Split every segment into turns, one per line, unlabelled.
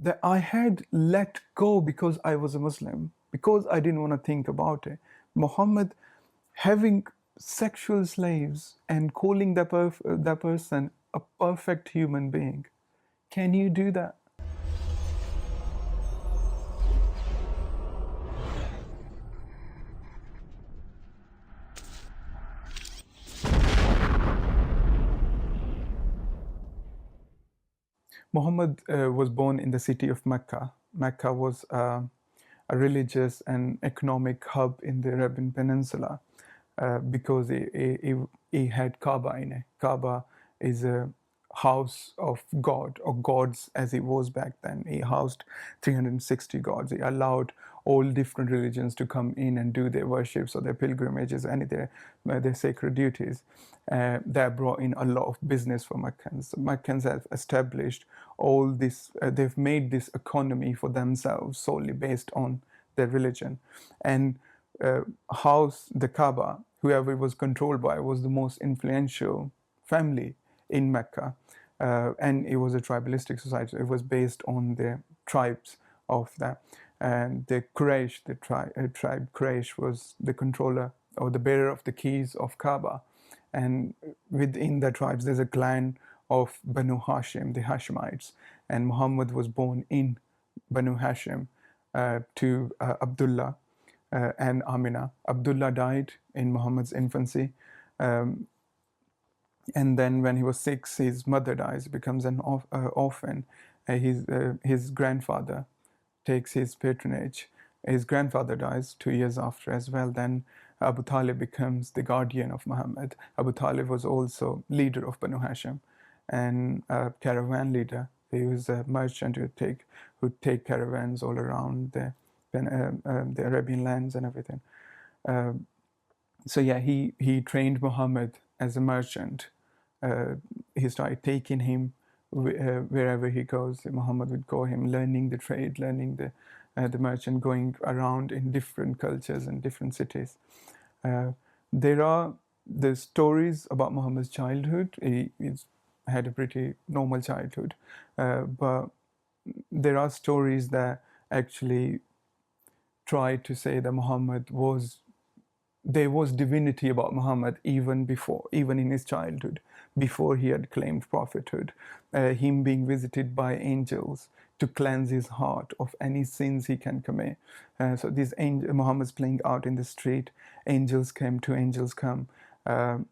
that I had let go because I was a Muslim, because I didn't want to think about it. Muhammad having sexual slaves and calling that person a perfect human being. Can you do that? Muhammad was born in the city of Mecca. Mecca was a religious and economic hub in the Arabian Peninsula because it had Kaaba in it. Kaaba is a house of God, or gods as it was back then. It housed 360 gods. It allowed all different religions to come in and do their worships or their pilgrimages and their sacred duties. That brought in a lot of business for Meccans. Meccans have established all this, they've made this economy for themselves solely based on their religion. And house, the Kaaba, whoever it was controlled by, was the most influential family in Mecca. And it was a tribalistic society. It was based on the tribes of that. And the Quraysh, the tribe Quraysh, was the controller or the bearer of the keys of Kaaba. And within the tribes, there's a clan of Banu Hashim, the Hashemites. And Muhammad was born in Banu Hashim to Abdullah and Amina. Abdullah died in Muhammad's infancy. And then when he was 6, his mother dies, becomes an orphan. His grandfather takes his patronage. His grandfather dies 2 years after as well. Then Abu Talib becomes the guardian of Muhammad. Abu Talib was also leader of Banu Hashim and a caravan leader. He was a merchant who'd take caravans all around the Arabian lands and everything. So yeah, he trained Muhammad as a merchant. He started taking him wherever he goes. Muhammad would go him, learning the trade, learning the merchant, going around in different cultures and different cities. There are the stories about Muhammad's childhood. He's had a pretty normal childhood, but there are stories that actually try to say that there was divinity about Muhammad even in his childhood, before he had claimed prophethood. Him being visited by angels to cleanse his heart of any sins he can commit. So these Muhammad's playing out in the street. Angels come, to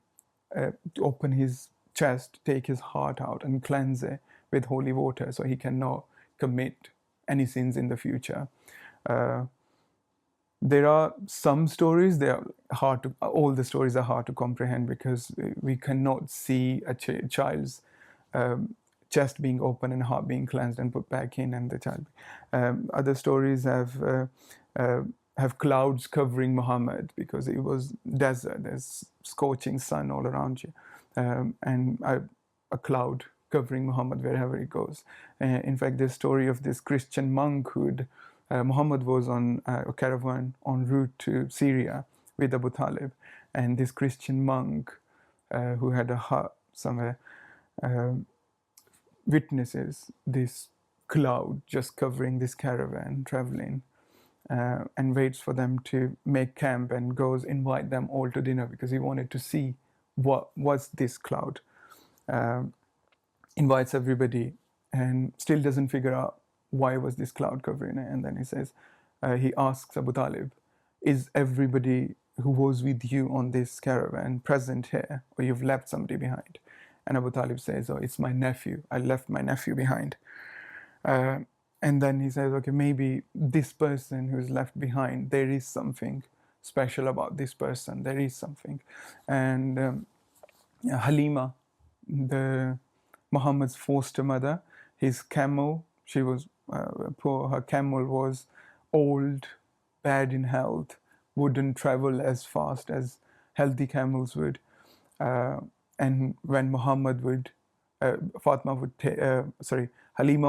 open his chest, take his heart out and cleanse it with holy water so he cannot commit any sins in the future. There are some stories, all the stories are hard to comprehend because we cannot see a child's chest being open and heart being cleansed and put back in, and the child. Other stories have clouds covering Muhammad because it was desert. There's scorching sun all around you, and a cloud covering Muhammad wherever he goes. In fact, the story of this Christian monk Muhammad was on a caravan en route to Syria with Abu Talib, and this Christian monk who had a hut somewhere witnesses this cloud just covering this caravan traveling, and waits for them to make camp and goes invite them all to dinner because he wanted to see what was this cloud. Invites everybody and still doesn't figure out why was this cloud covering it. And then he asks Abu Talib, is everybody who was with you on this caravan present here, or you've left somebody behind? And Abu Talib says, oh, it's my nephew. I left my nephew behind. And then he says, okay, maybe this person who's left behind, there is something special about this person. There is something. And Halima, Muhammad's foster mother, his camel, she was poor. Her camel was old, bad in health, wouldn't travel as fast as healthy camels would. And when Halima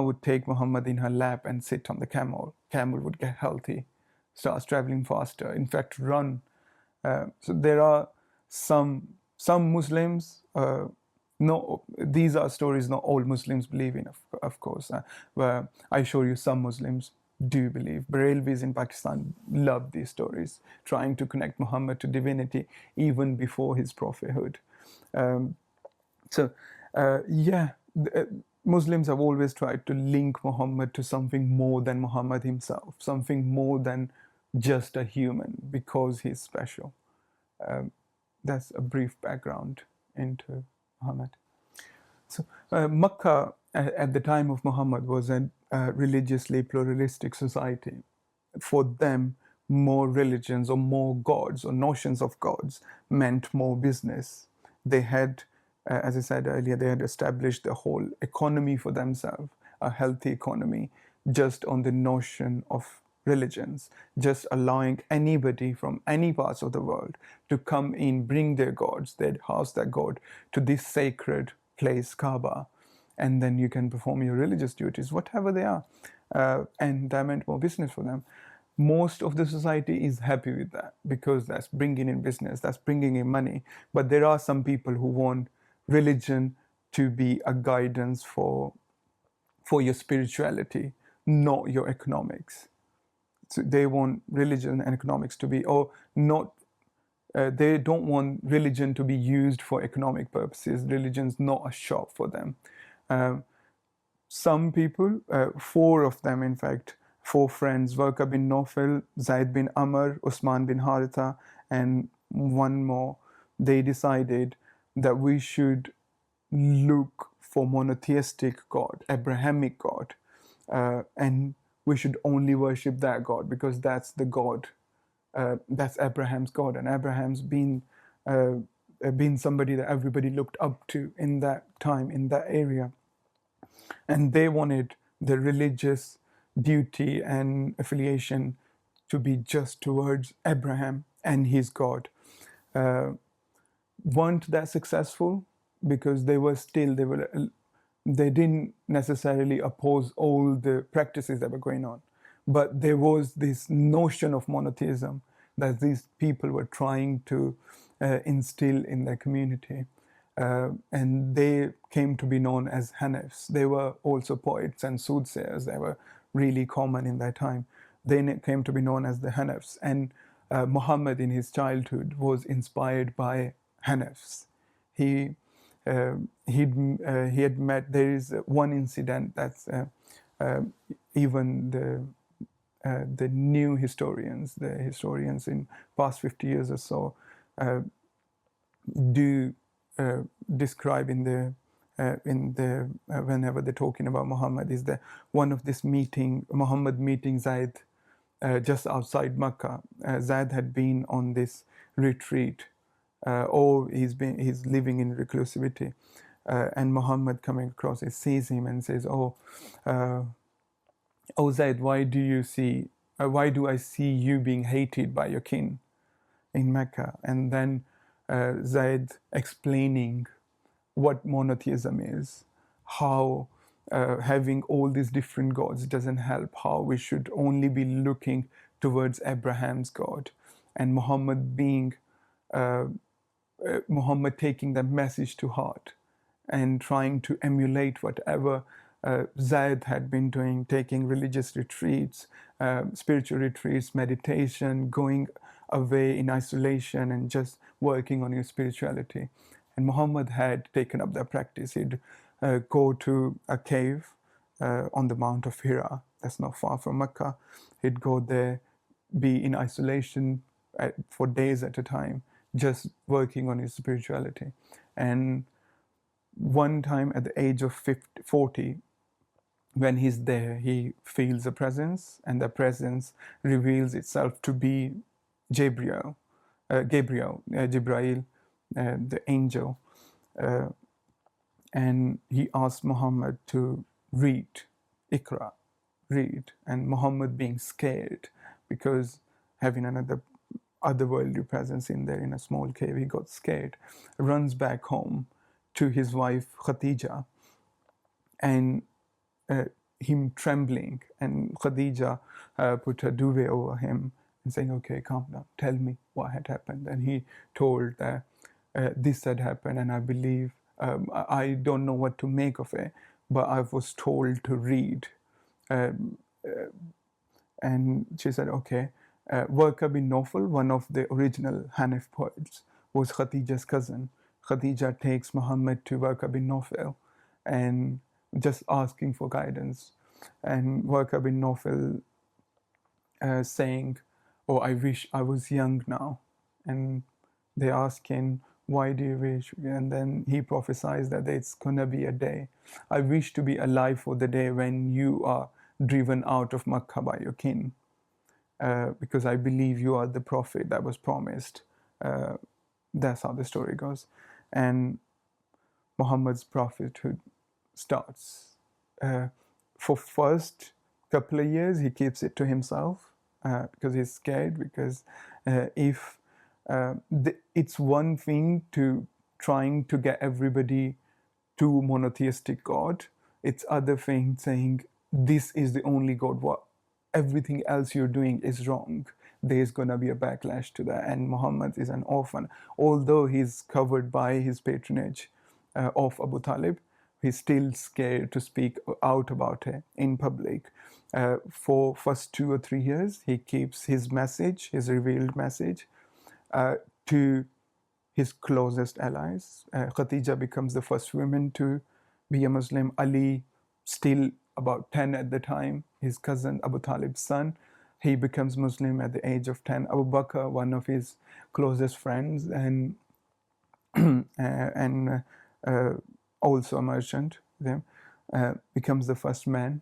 would take Muhammad in her lap and sit on the camel would get healthy, starts traveling faster, in fact run. So there are some Muslims No, these are stories not all Muslims believe in, of course. Where I show you some Muslims do believe. Barelvis in Pakistan love these stories, trying to connect Muhammad to divinity even before his prophethood. Um, so, yeah, Muslims have always tried to link Muhammad to something more than Muhammad himself, something more than just a human, because he's special. Um, that's a brief background into Muhammad. So, Makkah at the time of Muhammad was a religiously pluralistic society. For them, more religions or more gods or notions of gods meant more business. They had, as I said earlier, they had established the whole economy for themselves, a healthy economy, just on the notion of religions, just allowing anybody from any parts of the world to come in, bring their gods, they'd house their god to this sacred place, Kaaba, and then you can perform your religious duties, whatever they are. And that meant more business for them. Most of the society is happy with that because that's bringing in business, that's bringing in money. But there are some people who want religion to be a guidance for your spirituality, not your economics. So they want religion and economics to be, or not. They don't want religion to be used for economic purposes. Religion's not a shop for them. Um, some people, four of them, in fact, four friends, Warqa bin Nawfal, Zaid bin Amr, Usman bin Haritha, and one more, they decided that we should look for monotheistic God, Abrahamic God, and we should only worship that God because that's the God, that's Abraham's God, and Abraham's been somebody that everybody looked up to in that time, in that area. And they wanted the religious duty and affiliation to be just towards Abraham and his God. Uh, weren't that successful because they didn't necessarily oppose all the practices that were going on, but there was this notion of monotheism that these people were trying to instill in their community. And they came to be known as Hanifs. They were also poets and soothsayers. They were really common in that time. They came to be known as the Hanifs. And Muhammad, in his childhood, was inspired by Hanifs. He he had met. There is one incident that's even the new historians, the historians in past 50 years or so, do describe in the whenever they're talking about Muhammad, is the one of this meeting, Muhammad meeting Zaid just outside Makkah. Zaid had been on this retreat, or he's living in reclusivity, and Muhammad coming across, he sees him and says, "Oh Zaid, why do I see you being hated by your king in Mecca?" And then Zaid explaining what monotheism is, how having all these different gods doesn't help, how we should only be looking towards Abraham's God, and Muhammad taking that message to heart and trying to emulate whatever Zaid had been doing, taking religious retreats, spiritual retreats, meditation, going away in isolation and just working on your spirituality. And Muhammad had taken up that practice. He'd go to a cave on the Mount of Hira, that's not far from Makkah. He'd go there, be in isolation for days at a time, just working on his spirituality. And one time at the age of 40, when he's there, he feels a presence, and the presence reveals itself to be Gabriel, Jibrail, the angel. And he asked Muhammad to read, Iqra, read. And Muhammad being scared because having another otherworldly presence in there in a small cave, he got scared, runs back home to his wife Khadija, and him trembling, and Khadija put a duvet over him and saying, "Okay, calm down, tell me what had happened." And he told that this had happened, and I believe I don't know what to make of it, but I was told to read. Um, and she said, okay. Warqa bin Nawfal, one of the original Hanif poets, was Khadija's cousin. Khadija takes Muhammad to Warqa bin Nawfal and just asking for guidance. And Warqa bin Nawfal saying, oh, I wish I was young now. And they ask him, why do you wish? And then he prophesies that it's going to be a day. I wish to be alive for the day when you are driven out of Makkah by your king, because I believe you are the prophet that was promised. That's how the story goes. And Muhammad's prophethood starts. For first couple of years, he keeps it to himself because he's scared. Because if it's one thing to trying to get everybody to monotheistic God, it's other thing saying this is the only God. What everything else you're doing is wrong. There's gonna be a backlash to that. And Muhammad is an orphan, although he's covered by his patronage of Abu Talib. He's still scared to speak out about it in public. For first 2 or 3 years, he keeps his message, his revealed message, to his closest allies. Khadija becomes the first woman to be a Muslim. Ali, still about 10 at the time, his cousin Abu Talib's son, he becomes Muslim at the age of 10. Abu Bakr, one of his closest friends, and also a merchant, becomes the first man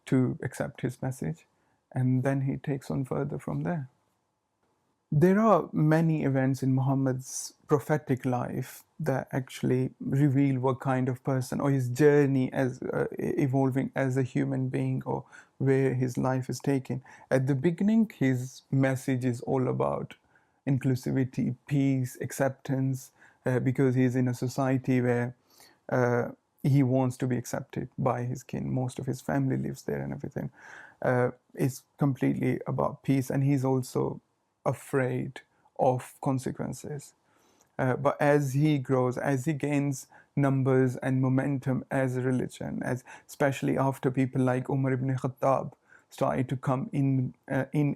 to accept his message, and then he takes on further from there. There are many events in Muhammad's prophetic life that actually reveal what kind of person or his journey as evolving as a human being, or where his life is taken. At the beginning, his message is all about inclusivity, peace, acceptance, because he's in a society where he wants to be accepted by his kin. Most of his family lives there and everything. It's completely about peace, and he's also afraid of consequences. But as he grows, as he gains numbers and momentum as a religion, as especially after people like Umar ibn Khattab started to come in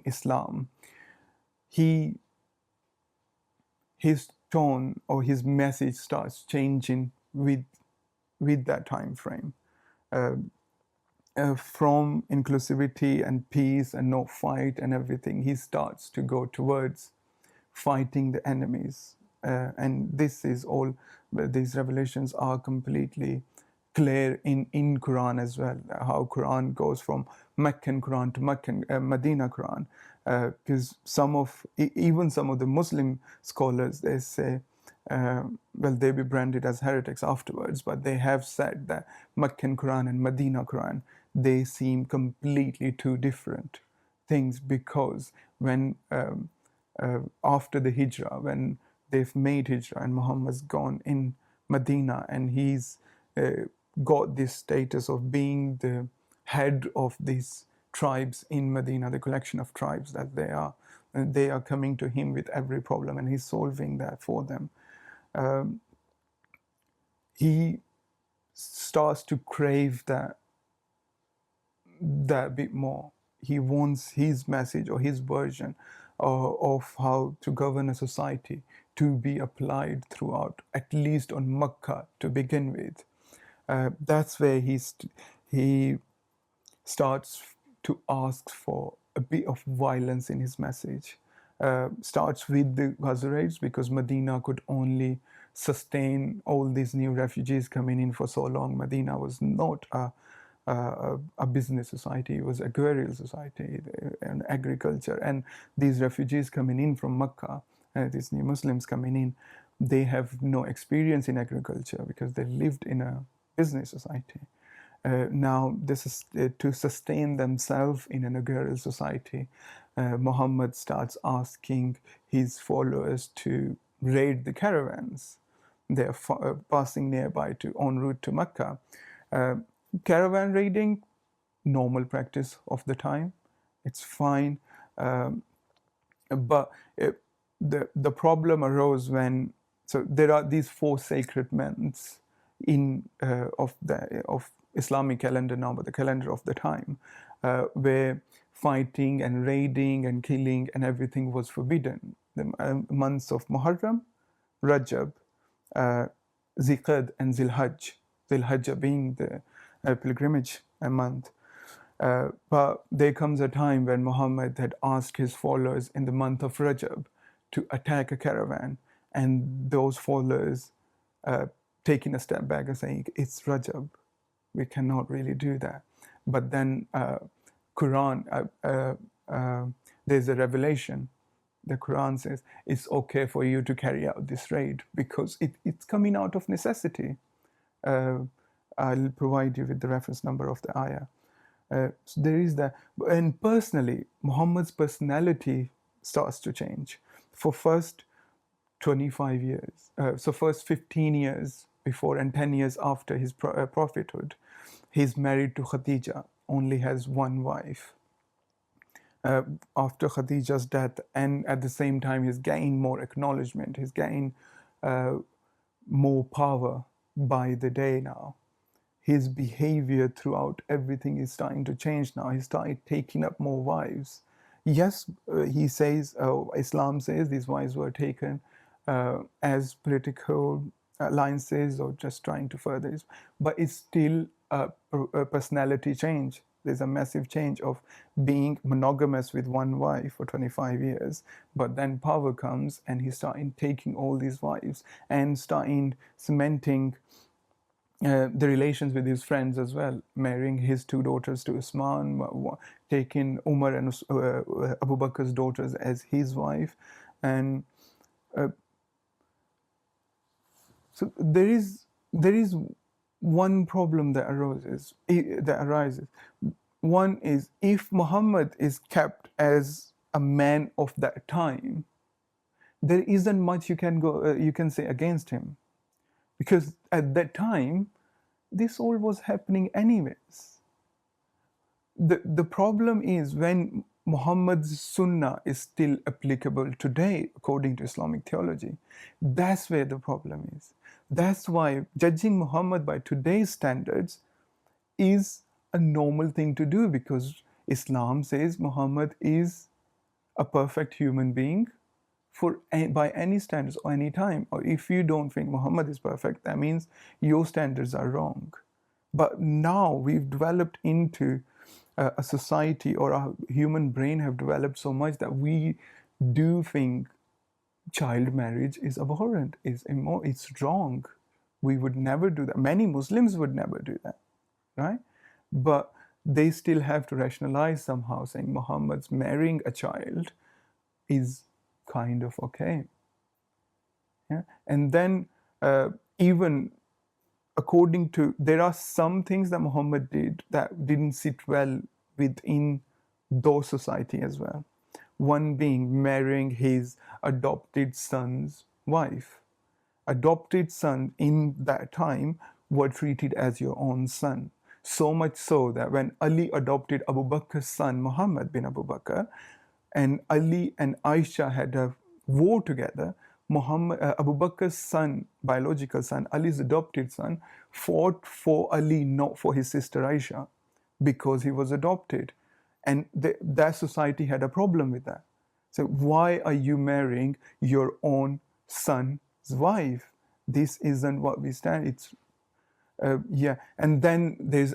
Islam, his tone or his message starts changing with that time frame. From inclusivity and peace and no fight and everything, he starts to go towards fighting the enemies. And this is all, these revelations are completely clear in Quran as well, how Quran goes from Meccan Quran to Medina Quran. Because even some of the Muslim scholars, they say, well, they'll be branded as heretics afterwards, but they have said that Meccan Quran and Medina Quran, they seem completely two different things, because when after the Hijrah, when they've made Hijrah and Muhammad's gone in Medina, and he's got this status of being the head of these tribes in Medina, the collection of tribes that they are coming to him with every problem, and he's solving that for them. He starts to crave that bit more. He wants his message or his version of how to govern a society to be applied throughout, at least on Makkah to begin with. That's where he starts to ask for a bit of violence in his message. Starts with the Khazrajids, because Medina could only sustain all these new refugees coming in for so long. Medina was not a business society, it was a agrarian society and agriculture. And these refugees coming in from Makkah, these new Muslims coming in, they have no experience in agriculture because they lived in a business society. Now, this is to sustain themselves in an agrarian society. Muhammad starts asking his followers to raid the caravans. They're passing nearby en route to Makkah. Caravan raiding, normal practice of the time. It's fine. But the problem arose when So there are these 4 sacred months of Islamic calendar now, but the calendar of the time, where fighting and raiding and killing and everything was forbidden. The months of Muharram, Rajab, Zilqad, and Zilhajj. Zilhajj being the pilgrimage month. But there comes a time when Muhammad had asked his followers in the month of Rajab to attack a caravan, and those followers taking a step back and saying, it's Rajab, we cannot really do that. But then Quran, there's a revelation. The Quran says it's okay for you to carry out this raid because it's coming out of necessity. I'll provide you with the reference number of the ayah. So there is that. And personally, Muhammad's personality starts to change. For first 25 years, so first 15 years before and 10 years after his prophethood, he's married to Khadija, only has one wife. After Khadija's death, and at the same time, he's gained more acknowledgement, he's gained more power by the day now. His behavior throughout everything is starting to change now. He started taking up more wives. Yes, he says, Islam says these wives were taken as political alliances or just trying to further this, but it's still a personality change. There's a massive change of being monogamous with one wife for 25 years, but then power comes and he started taking all these wives and starting cementing the relations with his friends as well, marrying his 2 daughters to Usman, taking Umar and Abu Bakr's daughters as his wife. And so there is one problem that arises. One is, if Muhammad is kept as a man of that time, there isn't much you can say against him, because at that time this all was happening anyways. The problem is when Muhammad's sunnah is still applicable today according to Islamic theology. That's where the problem is. That's why judging Muhammad by today's standards is a normal thing to do, because Islam says Muhammad is a perfect human being by any standards or any time. Or if you don't think Muhammad is perfect, that means your standards are wrong. But now we've developed into a society, or a human brain have developed so much that we do think child marriage is abhorrent, it's wrong. We would never do that. Many Muslims would never do that, right? But they still have to rationalize somehow, saying Muhammad's marrying a child is kind of okay. Yeah? And then even according to, there are some things that Muhammad did that didn't sit well within those society as well. One being marrying his adopted son's wife. Adopted sons in that time were treated as your own son. So much so that when Ali adopted Abu Bakr's son, Muhammad bin Abu Bakr, and Ali and Aisha had a war together, Abu Bakr's son, biological son, Ali's adopted son, fought for Ali, not for his sister Aisha, because he was adopted. And that society had a problem with that. So why are you marrying your own son's wife? This isn't what we stand. It's and then there's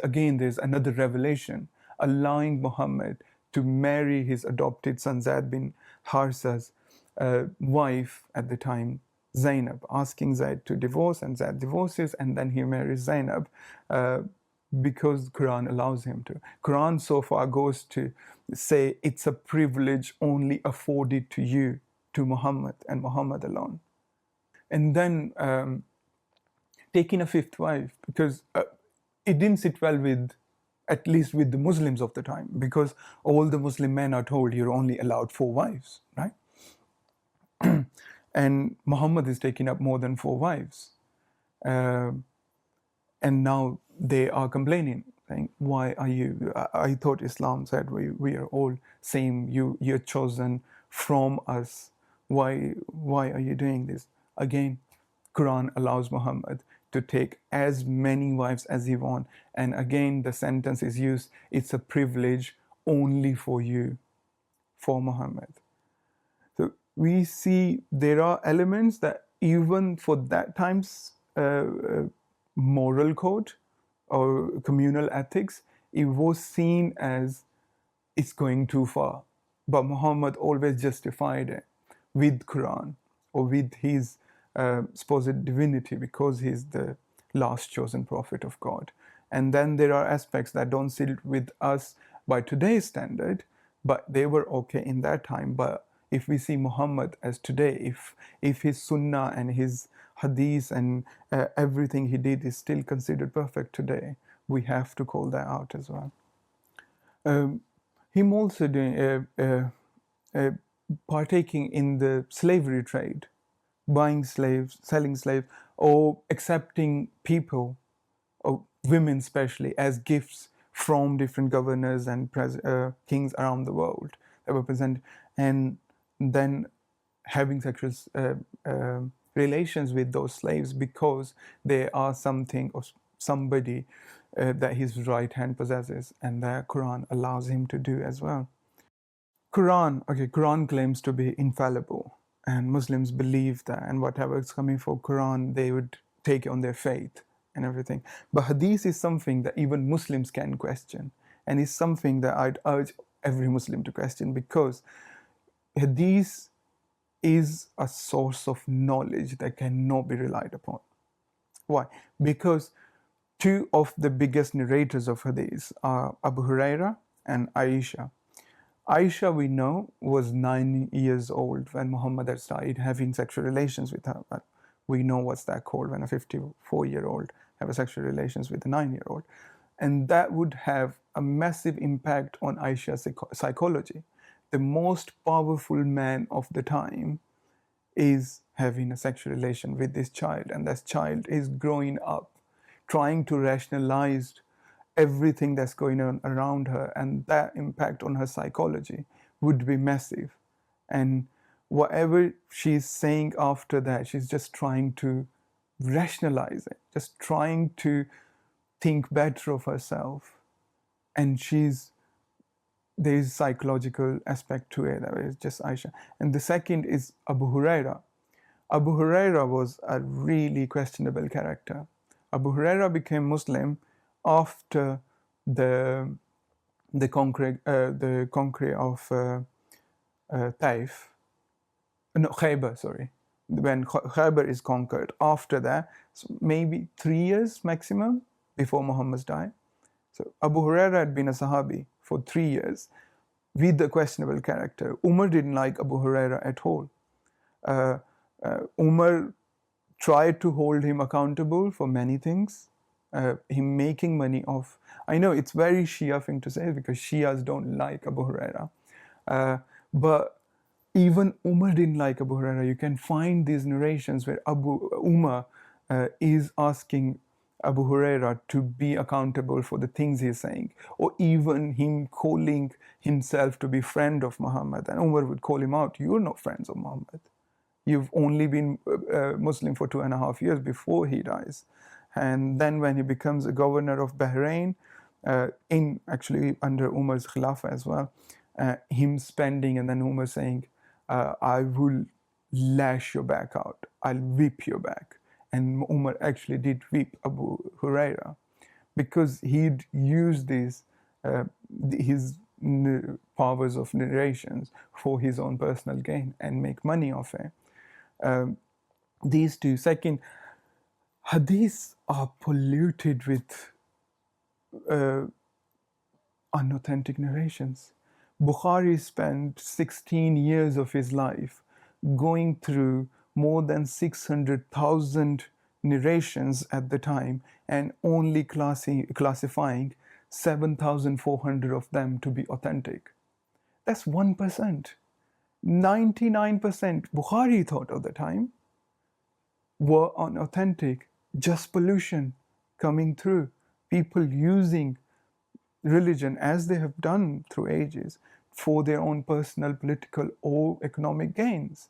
another revelation, allowing Muhammad to marry his adopted son Zaid bin Harsa's wife at the time, Zainab, asking Zaid to divorce, and Zaid divorces, and then he marries Zainab because Quran allows him to. Quran so far goes to say it's a privilege only afforded to you, to Muhammad and Muhammad alone. And then taking a 5th wife, because it didn't sit well with, at least with the Muslims of the time, because all the Muslim men are told you're only allowed 4 wives, right? And Muhammad is taking up more than 4 wives. And now they are complaining, saying, why are you, I thought Islam said we are all same, you're chosen from us. Why are you doing this? Again, Quran allows Muhammad to take as many wives as he wants. And again, the sentence is used, it's a privilege only for you, for Muhammad. So we see there are elements that even for that time's moral code or communal ethics, it was seen as it's going too far. But Muhammad always justified it with Quran or with his supposed divinity, because he's the last chosen prophet of God. And then there are aspects that don't sit with us by today's standard, but they were okay in that time. But if we see Muhammad as today, if his sunnah and his hadith and everything he did is still considered perfect today, we have to call that out as well. Him also doing partaking in the slavery trade, buying slaves, selling slaves, or accepting people, or women especially, as gifts from different governors and kings around the world that were present, and then having sexual relations with those slaves because they are something or somebody that his right hand possesses, and the Quran allows him to do as well. Quran claims to be infallible, and Muslims believe that, and whatever is coming for Quran, they would take on their faith and everything. But Hadith is something that even Muslims can question, and is something that I'd urge every Muslim to question, because Hadith is a source of knowledge that cannot be relied upon. Why? Because two of the biggest narrators of Hadith are Abu Huraira and Aisha. Aisha, we know, was 9 years old when Muhammad had started having sexual relations with her. But we know what's that called when a 54-year-old have sexual relations with a 9-year-old. And that would have a massive impact on Aisha's psychology. The most powerful man of the time is having a sexual relation with this child, and this child is growing up trying to rationalize everything that's going on around her, and that impact on her psychology would be massive. And whatever she's saying after that, she's just trying to rationalize it, just trying to think better of herself. And there's psychological aspect to it, that is just Aisha. And the second is Abu Huraira. Abu Huraira was a really questionable character. Abu Huraira became Muslim after the conquering of Taif, no, Khaybar, sorry. When Khaybar is conquered, after that, so maybe 3 years maximum before Muhammad's died. So Abu Huraira had been a Sahabi for 3 years with a questionable character. Umar didn't like Abu Huraira at all. Umar tried to hold him accountable for many things. Him making money off. I know it's very Shia thing to say because Shias don't like Abu Huraira. But even Umar didn't like Abu Huraira. You can find these narrations where Umar is asking Abu Huraira to be accountable for the things he's saying, or even him calling himself to be friend of Muhammad. And Umar would call him out, "You're not friends of Muhammad. You've only been Muslim for 2.5 years before he dies." And then when he becomes a governor of Bahrain, in actually under Umar's Khilafah as well, him spending, and then Umar saying, "I will lash your back out. I'll whip your back." And Umar actually did whip Abu Huraira because he'd used his powers of narrations for his own personal gain and make money off it. These two. Second, Hadiths are polluted with unauthentic narrations. Bukhari spent 16 years of his life going through more than 600,000 narrations at the time and only classifying 7,400 of them to be authentic. That's 1%. 99% Bukhari thought of the time were unauthentic, just pollution coming through, people using religion as they have done through ages for their own personal, political, or economic gains.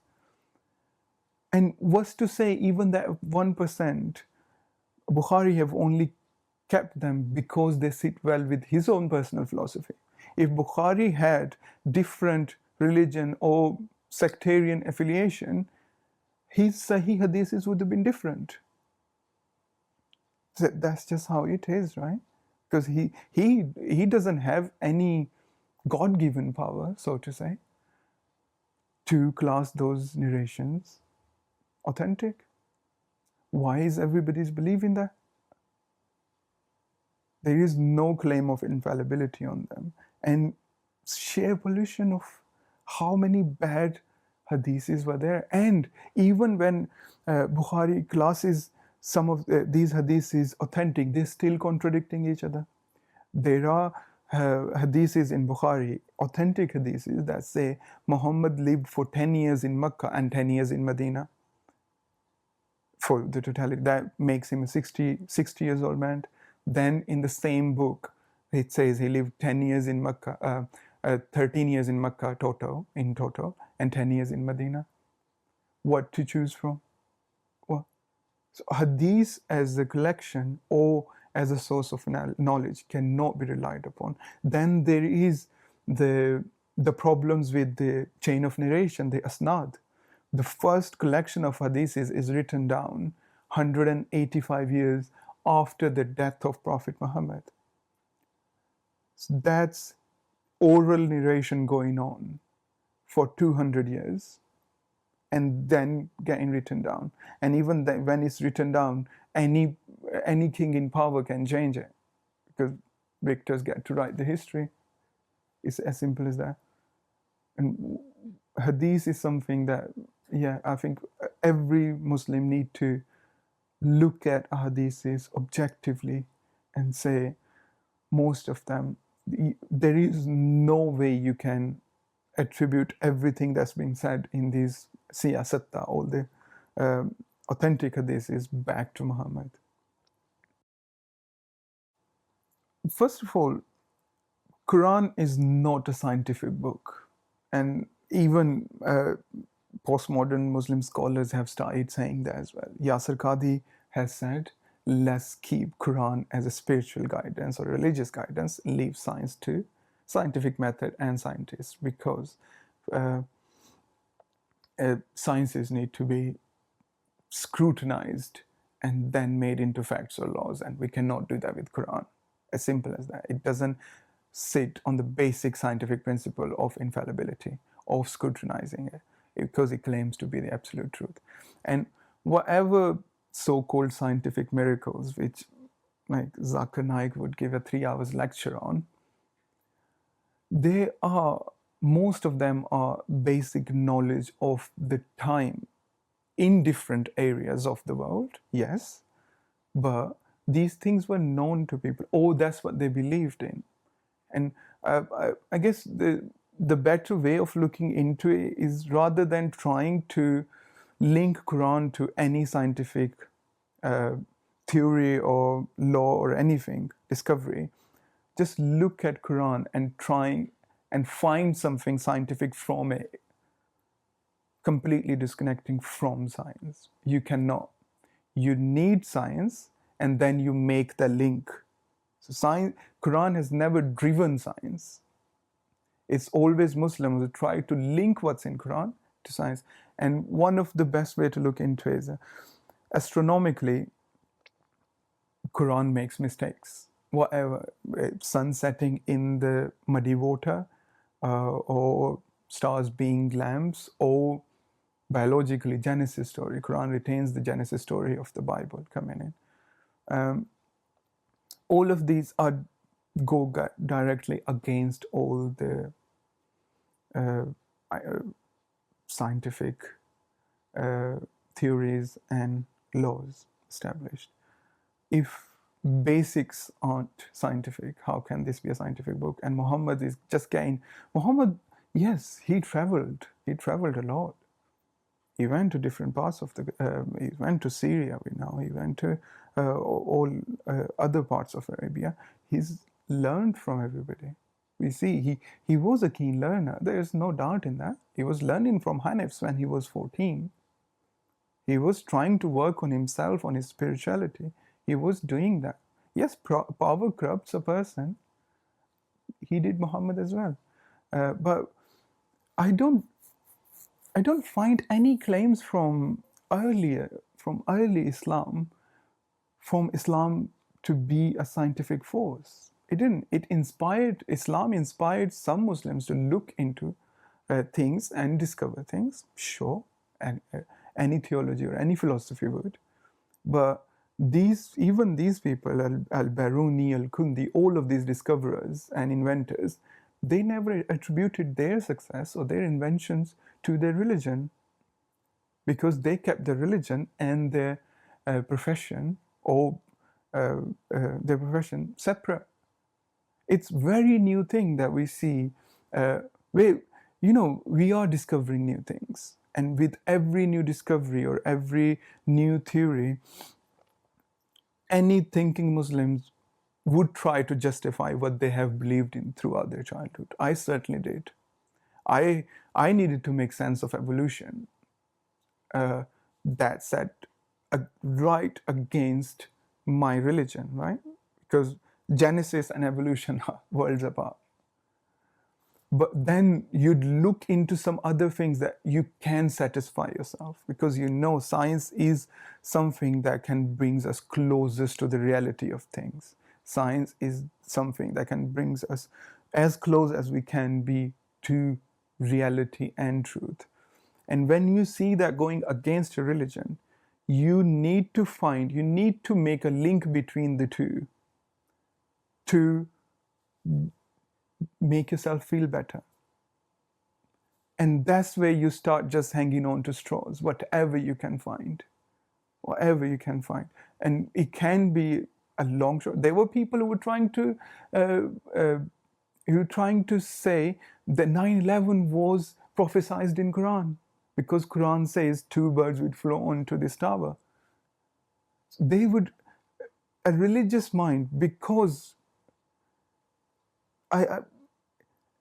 And what's to say even that 1%, Bukhari have only kept them because they sit well with his own personal philosophy. If Bukhari had different religion or sectarian affiliation, his Sahih Hadiths would have been different. That's just how it is, right? Because he doesn't have any God-given power, so to say, to class those narrations authentic. Why is everybody's believing that? There is no claim of infallibility on them. And sheer pollution of how many bad hadiths were there. And even when Bukhari classes some of these hadiths authentic, they're still contradicting each other. There are hadiths in Bukhari, authentic hadiths that say Muhammad lived for 10 years in Makkah and 10 years in Medina. For the totality, that makes him a 60 years old man. Then in the same book, it says he lived 10 years in Makkah, 13 years in Makkah in total, and 10 years in Medina. What to choose from? Well, so hadith as a collection or as a source of knowledge cannot be relied upon. Then there is the problems with the chain of narration, the asnad. The first collection of hadiths is written down 185 years after the death of Prophet Muhammad. So that's oral narration going on for 200 years and then getting written down. And even then, when it's written down, any king in power can change it because victors get to write the history. It's as simple as that. And hadith is something that, yeah, I think every Muslim need to look at hadiths objectively and say most of them, there is no way you can attribute everything that's been said in these siyasatta, all the authentic hadiths back to Muhammad. First of all, Quran is not a scientific book, and even postmodern Muslim scholars have started saying that as well. Yasir Qadhi has said, let's keep Quran as a spiritual guidance or religious guidance, leave science to scientific method and scientists, because sciences need to be scrutinized and then made into facts or laws, and we cannot do that with Quran. As simple as that. It doesn't sit on the basic scientific principle of infallibility, of scrutinizing it, because it claims to be the absolute truth. And whatever so-called scientific miracles, which like Zakir Naik would give a 3 hours lecture on, most of them are basic knowledge of the time in different areas of the world, yes, but these things were known to people. Oh, that's what they believed in. And I guess the better way of looking into it is, rather than trying to link Quran to any scientific theory or law or anything, discovery, just look at Quran and try and find something scientific from it, completely disconnecting from science. You cannot. You need science, and then you make the link. So science, Quran has never driven science. It's always Muslims who try to link what's in Quran to science. And one of the best way to look into it is astronomically, Quran makes mistakes. Whatever, sun setting in the muddy water, or stars being lamps, or biologically Genesis story. Quran retains the Genesis story of the Bible coming in. All of these go directly against all the scientific theories and laws established. If basics aren't scientific, how can this be a scientific book? And Muhammad is just Muhammad, yes, he traveled a lot. He went to different parts of he went to Syria, he went to all other parts of Arabia. He's learned from everybody. We see he was a keen learner. There is no doubt in that. He was learning from Hanifs when he was 14. He was trying to work on himself, on his spirituality. He was doing that. Yes, power corrupts a person. He did Muhammad as well. But I don't I don't find any claims from early Islam, from Islam to be a scientific force. It didn't. Islam inspired some Muslims to look into things and discover things, sure, and any theology or any philosophy would. But even these people, Al-Biruni, Al-Kundi, all of these discoverers and inventors, they never attributed their success or their inventions to their religion, because they kept their religion and their profession or their profession separate. It's very new thing that we see. We are discovering new things, and with every new discovery or every new theory, any thinking Muslims would try to justify what they have believed in throughout their childhood. I certainly did. I needed to make sense of evolution. That set right against my religion, right? Because Genesis and evolution are worlds apart. But then you'd look into some other things that you can satisfy yourself, because science is something that can bring us closest to the reality of things. Science is something that can bring us as close as we can be to reality and truth. And when you see that going against your religion, you need to make a link between the two to make yourself feel better. And that's where you start just hanging on to straws, whatever you can find. And it can be a long shot. There were people who were trying to say that 9/11 was prophesied in Quran, because Quran says 2 birds would fly onto this tower. They would, a religious mind, because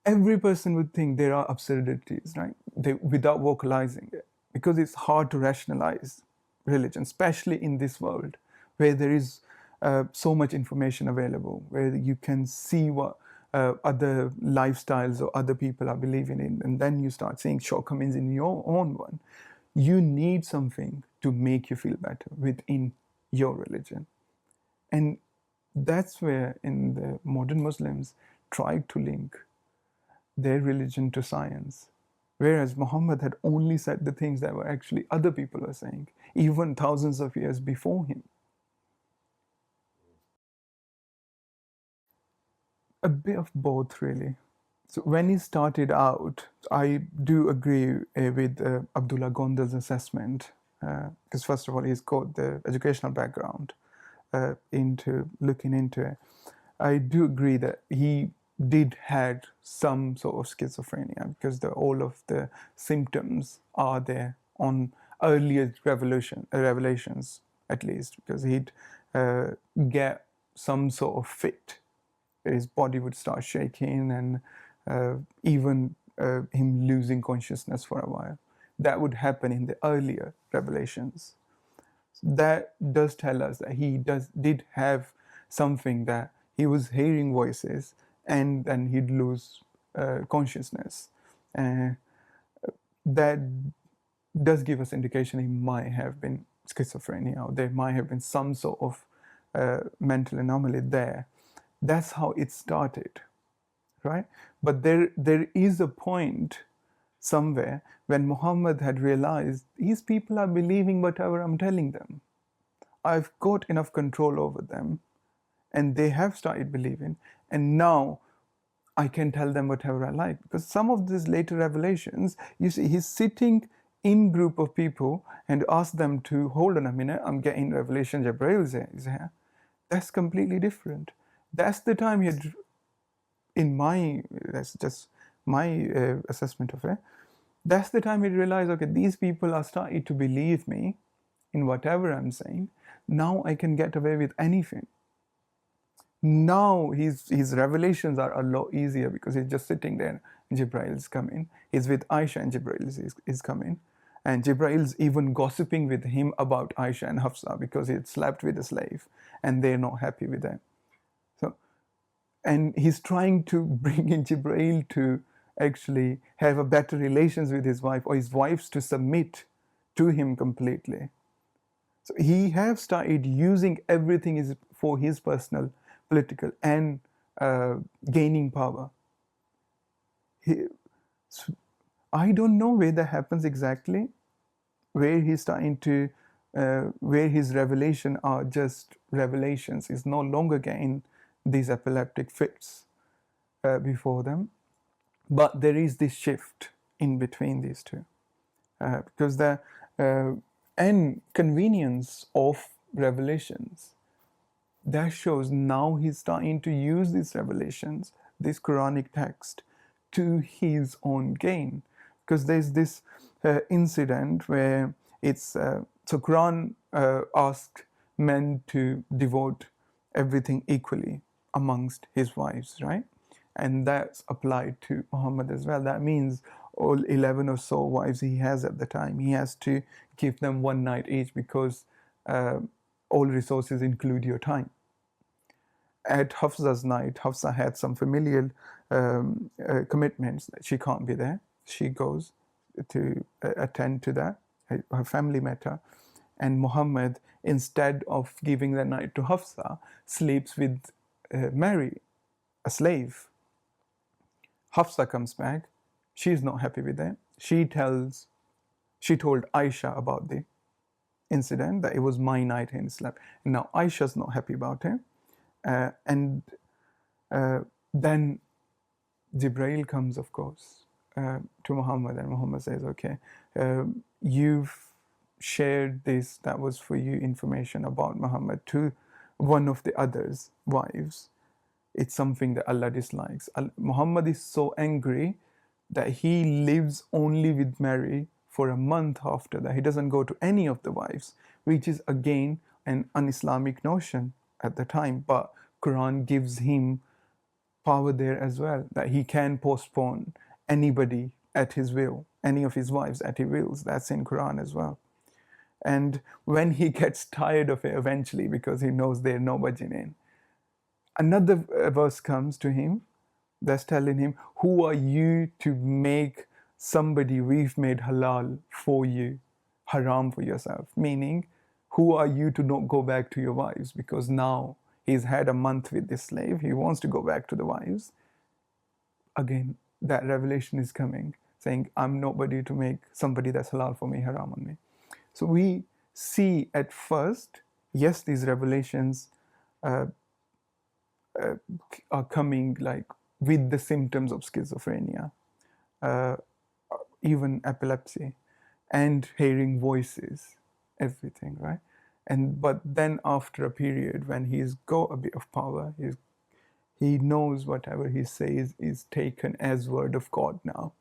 every person would think there are absurdities, right? Without vocalizing it, because it's hard to rationalize religion, especially in this world where there is so much information available, where you can see what other lifestyles or other people are believing in, and then you start seeing shortcomings in your own one. You need something to make you feel better within your religion. And that's where in the modern Muslims tried to link their religion to science, whereas Muhammad had only said the things that were actually other people were saying, even thousands of years before him. A bit of both, really. So when he started out, I do agree with Abdullah Gondal's assessment, because first of all, he's got the educational background into looking into it. I do agree that he did had some sort of schizophrenia, because all of the symptoms are there on earlier revelations, at least, because he'd get some sort of fit. His body would start shaking, and even him losing consciousness for a while. That would happen in the earlier revelations. That does tell us that he did have something, that he was hearing voices and then he'd lose consciousness. That does give us indication he might have been schizophrenia, or there might have been some sort of mental anomaly there. That's how it started, right? But there is a point somewhere when Muhammad had realized these people are believing whatever I'm telling them. I've got enough control over them, and they have started believing, and now I can tell them whatever I like. Because some of these later revelations, you see, he's sitting in group of people and ask them to hold on a minute, I'm getting revelation, Jibreel is here. That's completely different. That's the time that's just my assessment of it. That's the time he realized, okay, these people are starting to believe me in whatever I'm saying. Now I can get away with anything. Now his revelations are a lot easier, because he's just sitting there and Jibreel is coming. He's with Aisha and Jibreel is coming. And Jibrail's even gossiping with him about Aisha and Hafsa because he had slept with a slave and they're not happy with that. So, and he's trying to bring in Jibrail to actually have a better relations with his wife, or his wives to submit to him completely. So he have started using everything for his personal, political, and gaining power. So I don't know where that happens exactly, where he's starting to, where his revelation are just revelations. He's no longer getting these epileptic fits before them. But there is this shift in between these two. Because the convenience of revelations, that shows now he's starting to use these revelations, this Quranic text, to his own gain. Because there's this incident where it's so Quran asked men to devote everything equally amongst his wives, right? And that's applied to Muhammad as well. That means all 11 or so wives he has at the time, he has to give them one night each, because all resources include your time. At Hafsa's night, Hafsa had some familial commitments that she can't be there. She goes to attend to that. Her family matter. And Muhammad, instead of giving the night to Hafsa, sleeps with Mary, a slave. Hafsa comes back. She's not happy with that. She told Aisha about the incident, that it was my night and slept. And now Aisha's not happy about it. And then Jibrail comes, of course, to Muhammad, and Muhammad says, okay, you've shared this, that was for you, information about Muhammad to one of the others' wives. It's something that Allah dislikes. Muhammad is so angry that he lives only with Mary for a month after that. He doesn't go to any of the wives, which is again an un-Islamic notion at the time. But Quran gives him power there as well, that he can postpone anybody at his will, any of his wives at his wills. That's in Quran as well. And when he gets tired of it eventually, because he knows there's no budging in, another verse comes to him that's telling him, who are you to make somebody we've made halal for you haram for yourself? Meaning, who are you to not go back to your wives? Because now he's had a month with this slave, he wants to go back to the wives. Again, that revelation is coming, saying, I'm nobody to make somebody that's halal for me haram on me. So we see at first, yes, these revelations are coming like with the symptoms of schizophrenia, even epilepsy, and hearing voices, everything, right? But then after a period when he's got a bit of power, he knows whatever he says is taken as word of God now.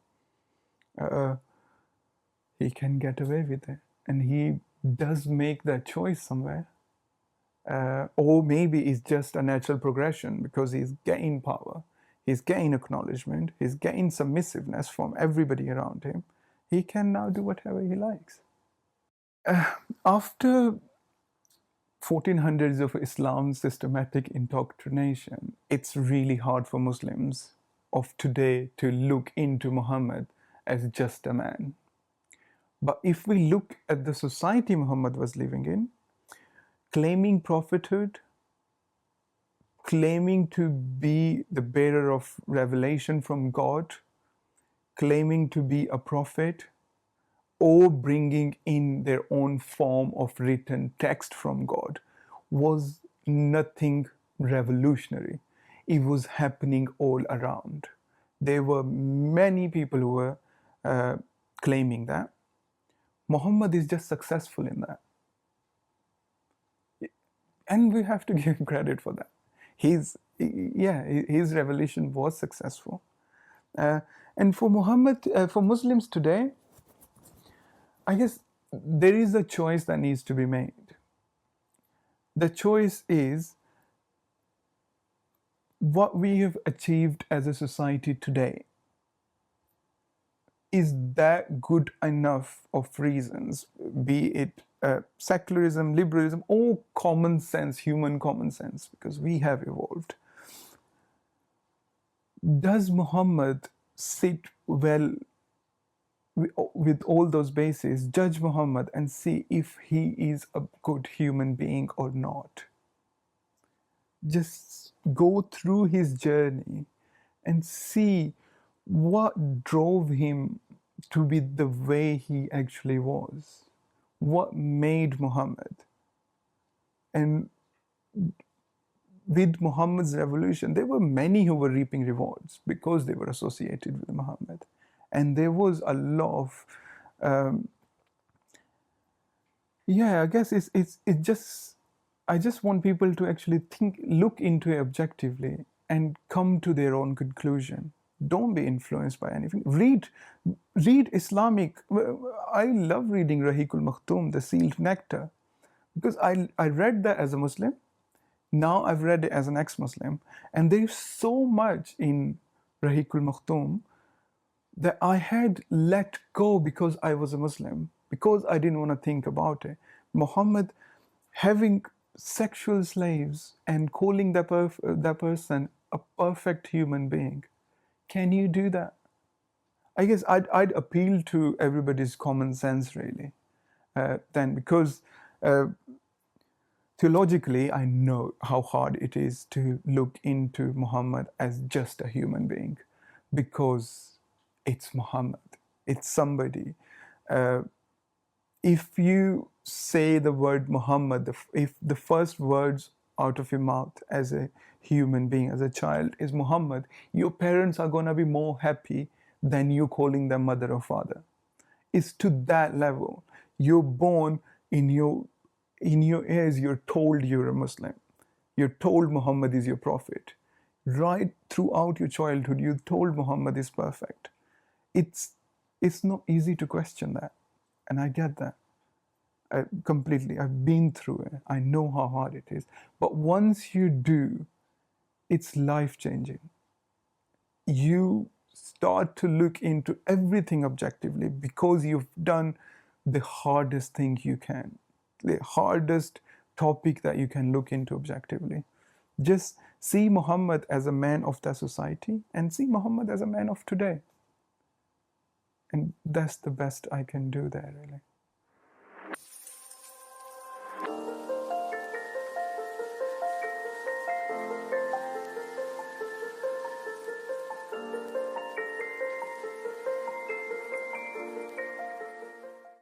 He can get away with it, and he does make that choice somewhere. Or maybe it's just a natural progression, because he's getting power, he's getting acknowledgement, he's getting submissiveness from everybody around him. He can now do whatever he likes. After 1400s of Islam's systematic indoctrination, it's really hard for Muslims of today to look into Muhammad as just a man. But if we look at the society Muhammad was living in, claiming prophethood, claiming to be the bearer of revelation from God, claiming to be a prophet, or bringing in their own form of written text from God, was nothing revolutionary. It was happening all around. There were many people who were claiming that. Muhammad is just successful in that. And we have to give him credit for that. His revelation was successful. And for Muslims today, I guess there is a choice that needs to be made. The choice is what we have achieved as a society today. is that good enough of reasons, be it secularism, liberalism, or common sense, human common sense, because we have evolved. Does Muhammad sit well with all those bases, judge Muhammad and see if he is a good human being or not? Just go through his journey and see what drove him to be the way he actually was. What made Muhammad? And with Muhammad's revolution, there were many who were reaping rewards because they were associated with Muhammad. And there was a lot of, I guess it just, I just want people to actually look into it objectively and come to their own conclusion. Don't be influenced by anything. Read Islamic. I love reading Rahiqul Makhtoom, the sealed nectar, because I read that as a Muslim. Now I've read it as an ex-Muslim, and there's so much in Rahiqul Makhtoom that I had let go because I was a Muslim, because I didn't want to think about it. Muhammad having sexual slaves and calling that person a perfect human being. Can you do that? I guess I'd appeal to everybody's common sense, really, then, because theologically, I know how hard it is to look into Muhammad as just a human being, because it's Muhammad, it's somebody. If you say the word Muhammad, if the first words out of your mouth as a human being, as a child, is Muhammad, your parents are going to be more happy than you calling them mother or father. It's to that level. You're born, in your ears, you're told you're a Muslim. You're told Muhammad is your prophet. Right throughout your childhood, you're told Muhammad is perfect. It's not easy to question that. And I get that. Completely. I've been through it. I know how hard it is. But once you do, it's life-changing. You start to look into everything objectively because you've done the hardest thing you can, the hardest topic that you can look into objectively. Just see Muhammad as a man of that society and see Muhammad as a man of today. And that's the best I can do there, really.